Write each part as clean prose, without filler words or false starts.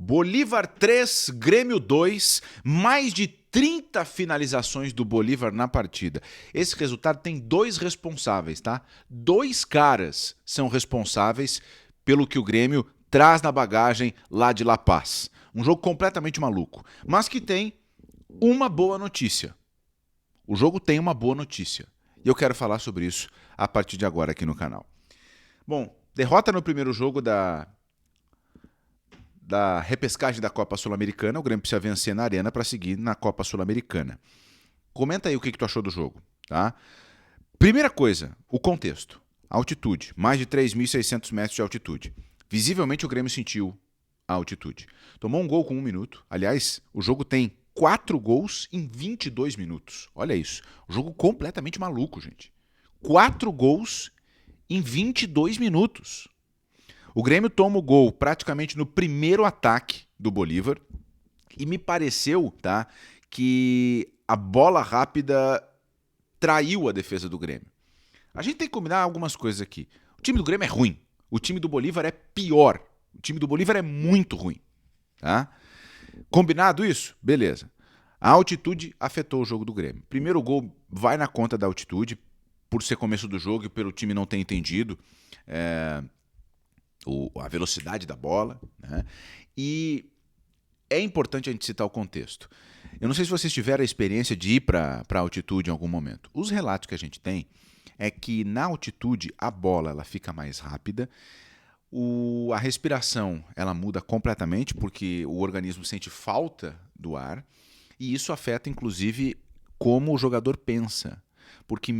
Bolívar 3, Grêmio 2, mais de 30 finalizações do Bolívar na partida. Esse resultado tem dois responsáveis, tá? Dois caras são responsáveis pelo que o Grêmio traz na bagagem lá de La Paz. Um jogo completamente maluco, mas que tem uma boa notícia. O jogo tem uma boa notícia. E eu quero falar sobre isso a partir de agora aqui no canal. Bom, derrota no primeiro jogo da repescagem da Copa Sul-Americana. O Grêmio precisa vencer na Arena para seguir na Copa Sul-Americana. Comenta aí o que tu achou do jogo, tá? Primeira coisa, o contexto. Altitude, mais de 3.600 metros de altitude. Visivelmente o Grêmio sentiu a altitude. Tomou um gol com 1 minuto. Aliás, o jogo tem 4 gols em 22 minutos. Olha isso. O jogo completamente maluco, gente. 4 gols em 22 minutos. O Grêmio toma o gol praticamente no primeiro ataque do Bolívar e me pareceu, tá, que a bola rápida traiu a defesa do Grêmio. A gente tem que combinar algumas coisas aqui. O time do Grêmio é ruim. O time do Bolívar é pior. O time do Bolívar é muito ruim. Tá? Combinado isso? Beleza. A altitude afetou o jogo do Grêmio. Primeiro gol vai na conta da altitude, por ser começo do jogo e pelo time não ter entendido a velocidade da bola, né? E é importante a gente citar o contexto. Eu não sei se vocês tiveram a experiência de ir para a altitude em algum momento. Os relatos que a gente tem é que na altitude a bola ela fica mais rápida, a respiração ela muda completamente porque o organismo sente falta do ar e isso afeta inclusive como o jogador pensa, porque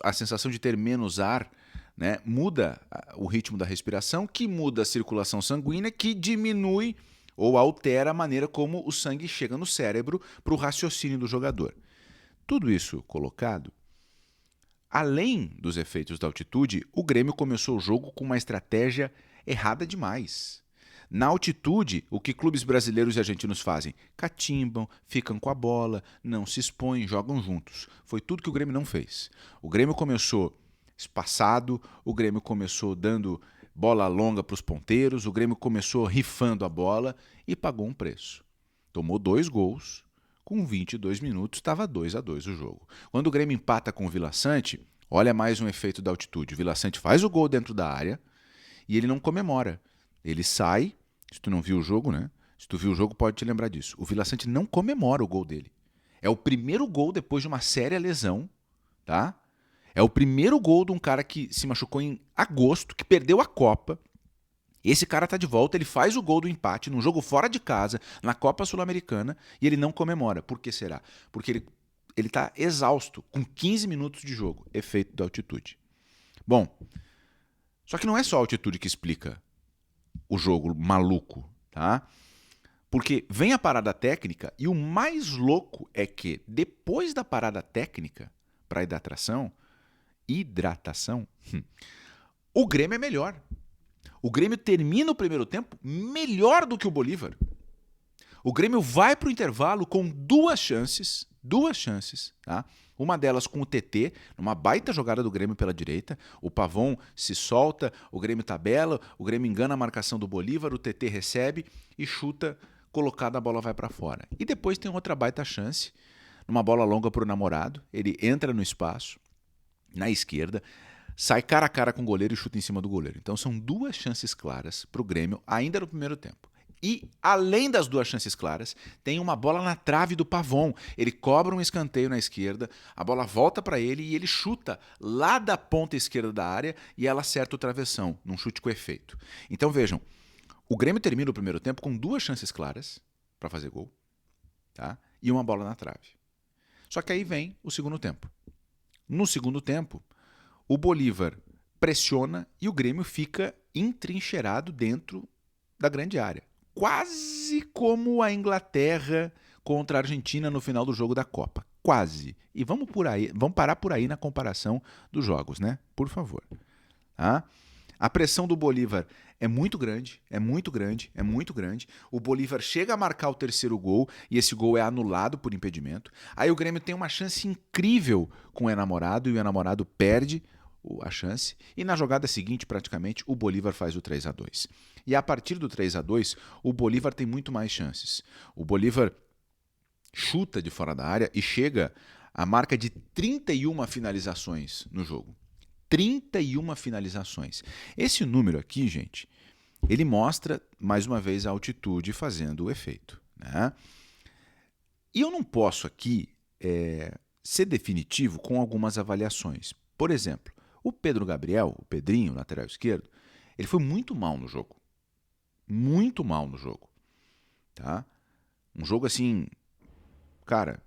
a sensação de ter menos ar, né, muda o ritmo da respiração, que muda a circulação sanguínea, que diminui ou altera a maneira como o sangue chega no cérebro para o raciocínio do jogador. Tudo isso colocado, além dos efeitos da altitude, o Grêmio começou o jogo com uma estratégia errada demais. Na altitude, o que clubes brasileiros e argentinos fazem? Catimbam, ficam com a bola, não se expõem, jogam juntos. Foi tudo que o Grêmio não fez. O Grêmio começou espaçado, o Grêmio começou dando bola longa para os ponteiros, o Grêmio começou rifando a bola e pagou um preço. Tomou 2 gols, com 22 minutos estava 2-2 o jogo. Quando o Grêmio empata com o Vila Sante, olha mais um efeito da altitude. O Vila Sante faz o gol dentro da área e ele não comemora. Ele sai, se tu não viu o jogo, né? Se tu viu o jogo pode te lembrar disso. O Vila Sante não comemora o gol dele. É o primeiro gol depois de uma séria lesão, tá? É o primeiro gol de um cara que se machucou em agosto, que perdeu a Copa. Esse cara tá de volta, ele faz o gol do empate num jogo fora de casa, na Copa Sul-Americana, e ele não comemora. Por que será? Porque ele tá exausto, com 15 minutos de jogo, efeito da altitude. Bom, só que não é só a altitude que explica o jogo maluco, tá? Porque vem a parada técnica e o mais louco é que depois da parada técnica para hidratação, o Grêmio é melhor. O Grêmio termina o primeiro tempo melhor do que o Bolívar. O Grêmio vai para o intervalo com duas chances, tá? Uma delas com o TT, numa baita jogada do Grêmio pela direita. O Pavon se solta, o Grêmio tabela, o Grêmio engana a marcação do Bolívar, o TT recebe e chuta, colocada a bola vai para fora. E depois tem outra baita chance, numa bola longa para o Namorado, ele entra no espaço, na esquerda, sai cara a cara com o goleiro e chuta em cima do goleiro. Então são 2 chances claras para o Grêmio ainda no primeiro tempo. E, além das 2 chances claras, tem uma bola na trave do Pavon. Ele cobra um escanteio na esquerda, a bola volta para ele e ele chuta lá da ponta esquerda da área e ela acerta o travessão, num chute com efeito. Então vejam, o Grêmio termina o primeiro tempo com 2 chances claras para fazer gol, tá? E uma bola na trave. Só que aí vem o segundo tempo. No segundo tempo, o Bolívar pressiona e o Grêmio fica entrincheirado dentro da grande área. Quase como a Inglaterra contra a Argentina no final do jogo da Copa. Quase. E vamos parar por aí na comparação dos jogos, né? Por favor. Tá? A pressão do Bolívar é muito grande, é muito grande, é muito grande. O Bolívar chega a marcar o terceiro gol e esse gol é anulado por impedimento. Aí o Grêmio tem uma chance incrível com o Enamorado e o Enamorado perde a chance, e na jogada seguinte, praticamente, o Bolívar faz o 3-2. E a partir do 3-2, o Bolívar tem muito mais chances. O Bolívar chuta de fora da área e chega à marca de 31 finalizações no jogo. 31 finalizações. Esse número aqui, gente, ele mostra, mais uma vez, a altitude fazendo o efeito, né? E eu não posso aqui ser definitivo com algumas avaliações. Por exemplo, o Pedro Gabriel, o Pedrinho, lateral esquerdo, ele foi muito mal no jogo. Muito mal no jogo. Tá? Um jogo assim, cara,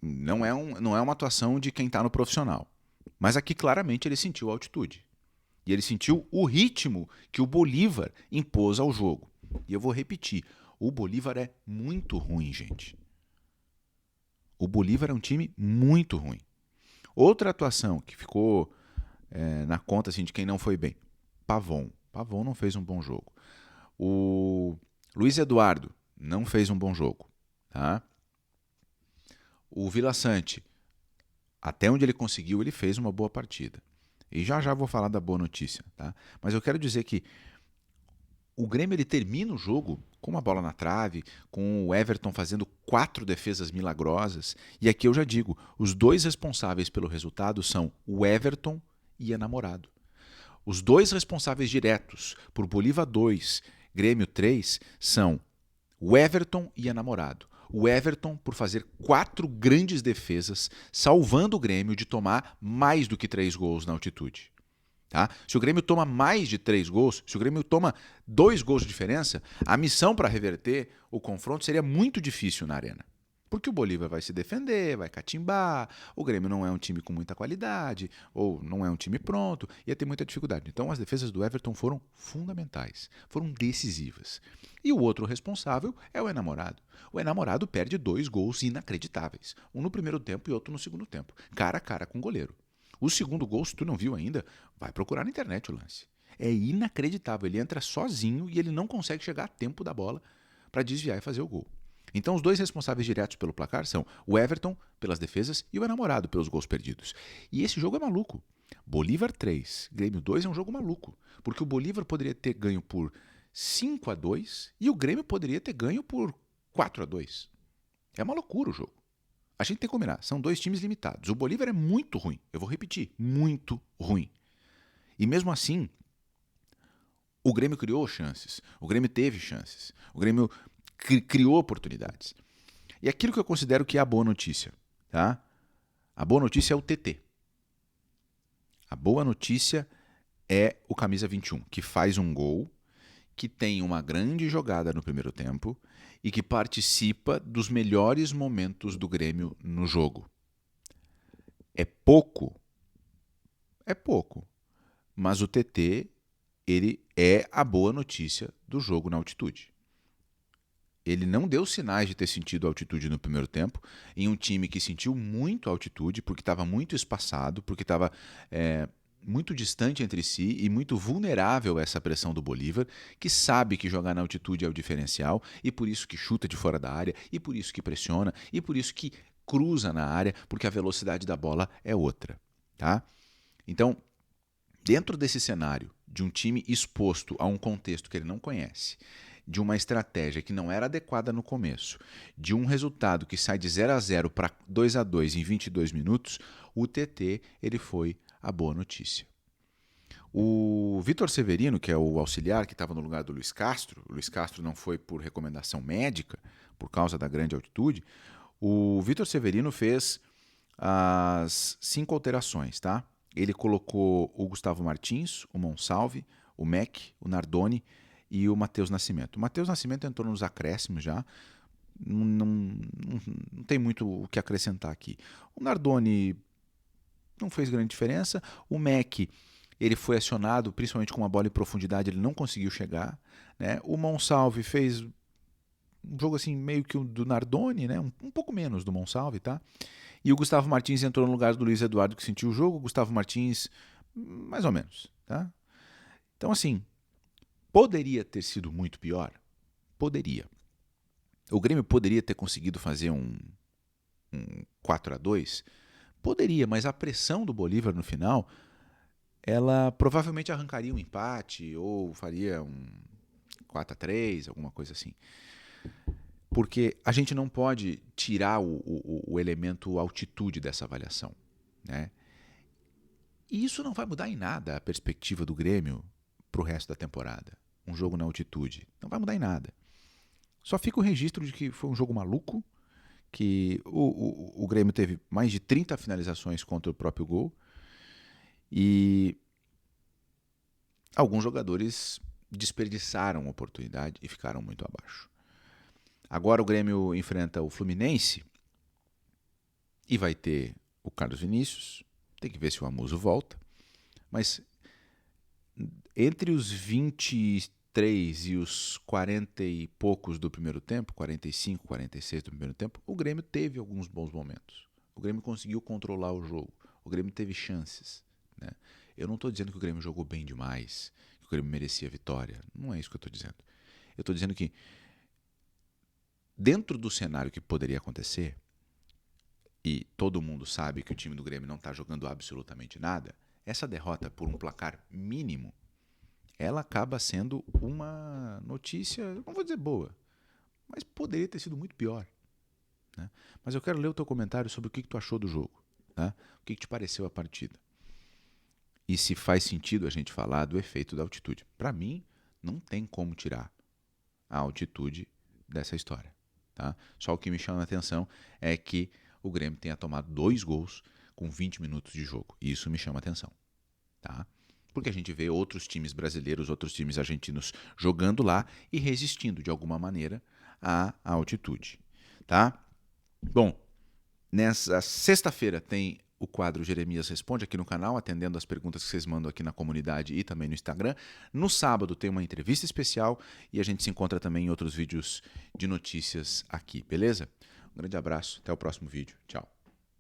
não é uma atuação de quem está no profissional. Mas aqui claramente ele sentiu a altitude. E ele sentiu o ritmo que o Bolívar impôs ao jogo. E eu vou repetir, o Bolívar é muito ruim, gente. O Bolívar é um time muito ruim. Outra atuação que ficou na conta assim, de quem não foi bem, Pavon. Pavon não fez um bom jogo. O Luiz Eduardo não fez um bom jogo. Tá? O Vila Sante, até onde ele conseguiu, ele fez uma boa partida. E já já vou falar da boa notícia. Tá? Mas eu quero dizer que o Grêmio ele termina o jogo com uma bola na trave, com o Everton fazendo 4 defesas milagrosas. E aqui eu já digo, os dois responsáveis pelo resultado são o Everton e a Namorado. Os dois responsáveis diretos por Bolívar 2, Grêmio 3 são o Everton e a Namorado. O Everton por fazer 4 grandes defesas, salvando o Grêmio de tomar mais do que 3 gols na altitude. Tá? Se o Grêmio toma mais de 3 gols, se o Grêmio toma 2 gols de diferença, a missão para reverter o confronto seria muito difícil na arena. Porque o Bolívar vai se defender, vai catimbar, o Grêmio não é um time com muita qualidade, ou não é um time pronto, ia ter muita dificuldade. Então as defesas do Everton foram fundamentais, foram decisivas. E o outro responsável é o Enamorado. O Enamorado perde 2 gols inacreditáveis, um no primeiro tempo e outro no segundo tempo, cara a cara com o goleiro. O segundo gol, se tu não viu ainda, vai procurar na internet o lance. É inacreditável, ele entra sozinho e ele não consegue chegar a tempo da bola para desviar e fazer o gol. Então os dois responsáveis diretos pelo placar são o Everton pelas defesas e o Enamorado pelos gols perdidos. E esse jogo é maluco. Bolívar 3, Grêmio 2 é um jogo maluco, porque o Bolívar poderia ter ganho por 5-2 e o Grêmio poderia ter ganho por 4-2. É uma loucura o jogo. A gente tem que combinar, são 2 times limitados. O Bolívar é muito ruim, eu vou repetir, muito ruim. E mesmo assim, o Grêmio criou chances, o Grêmio teve chances, o Grêmio criou oportunidades. E aquilo que eu considero que é a boa notícia, tá? A boa notícia é o TT. A boa notícia é o camisa 21, que faz um gol, que tem uma grande jogada no primeiro tempo e que participa dos melhores momentos do Grêmio no jogo. É pouco, mas o TT ele é a boa notícia do jogo na altitude. Ele não deu sinais de ter sentido altitude no primeiro tempo, em um time que sentiu muito altitude, porque estava muito espaçado, porque estava muito distante entre si e muito vulnerável a essa pressão do Bolívar, que sabe que jogar na altitude é o diferencial, e por isso que chuta de fora da área, e por isso que pressiona, e por isso que cruza na área, porque a velocidade da bola é outra. Tá? Então, dentro desse cenário de um time exposto a um contexto que ele não conhece, de uma estratégia que não era adequada no começo, de um resultado que sai de 0-0 para 2-2 em 22 minutos, o TT ele foi a boa notícia. O Vitor Severino, que é o auxiliar que estava no lugar do Luiz Castro, o Luiz Castro não foi por recomendação médica, por causa da grande altitude, o Vitor Severino fez as 5 alterações, tá? Ele colocou o Gustavo Martins, o Monsalve, o Mac, o Nardoni e o Matheus Nascimento. O Matheus Nascimento entrou nos acréscimos já, não tem muito o que acrescentar aqui. O Nardoni não fez grande diferença. O Mac ele foi acionado, principalmente com uma bola em profundidade, ele não conseguiu chegar. Né? O Monsalve fez um jogo assim meio que o do Nardoni, né? um pouco menos do Monsalve, tá? E o Gustavo Martins entrou no lugar do Luiz Eduardo, que sentiu o jogo. O Gustavo Martins, mais ou menos, tá? Então, assim, poderia ter sido muito pior? Poderia. O Grêmio poderia ter conseguido fazer um 4-2? Poderia, mas a pressão do Bolívar no final, ela provavelmente arrancaria um empate ou faria um 4-3, alguma coisa assim. Porque a gente não pode tirar o elemento altitude dessa avaliação, né? E isso não vai mudar em nada a perspectiva do Grêmio para o resto da temporada. Um jogo na altitude. Não vai mudar em nada. Só fica o registro de que foi um jogo maluco, que o Grêmio teve mais de 30 finalizações contra o próprio gol e alguns jogadores desperdiçaram a oportunidade e ficaram muito abaixo. Agora o Grêmio enfrenta o Fluminense e vai ter o Carlos Vinícius. Tem que ver se o Amuso volta. Mas entre os 23 e os 40 e poucos do primeiro tempo, 45, 46 do primeiro tempo, o Grêmio teve alguns bons momentos. O Grêmio conseguiu controlar o jogo. O Grêmio teve chances, né? Eu não estou dizendo que o Grêmio jogou bem demais, que o Grêmio merecia vitória. Não é isso que eu estou dizendo. Eu estou dizendo que dentro do cenário que poderia acontecer, e todo mundo sabe que o time do Grêmio não está jogando absolutamente nada, essa derrota por um placar mínimo, ela acaba sendo uma notícia, não vou dizer boa, mas poderia ter sido muito pior, né? Mas eu quero ler o teu comentário sobre o que tu achou do jogo, né? O que te pareceu a partida. E se faz sentido a gente falar do efeito da altitude. Para mim, não tem como tirar a altitude dessa história, tá? Só o que me chama a atenção é que o Grêmio tenha tomado 2 gols com 20 minutos de jogo. E isso me chama a atenção, tá? Porque a gente vê outros times brasileiros, outros times argentinos jogando lá e resistindo de alguma maneira à altitude, tá? Bom, nessa sexta-feira tem o quadro Jeremias Responde aqui no canal, atendendo as perguntas que vocês mandam aqui na comunidade e também no Instagram. No sábado tem uma entrevista especial e a gente se encontra também em outros vídeos de notícias aqui, beleza? Um grande abraço, até o próximo vídeo. Tchau.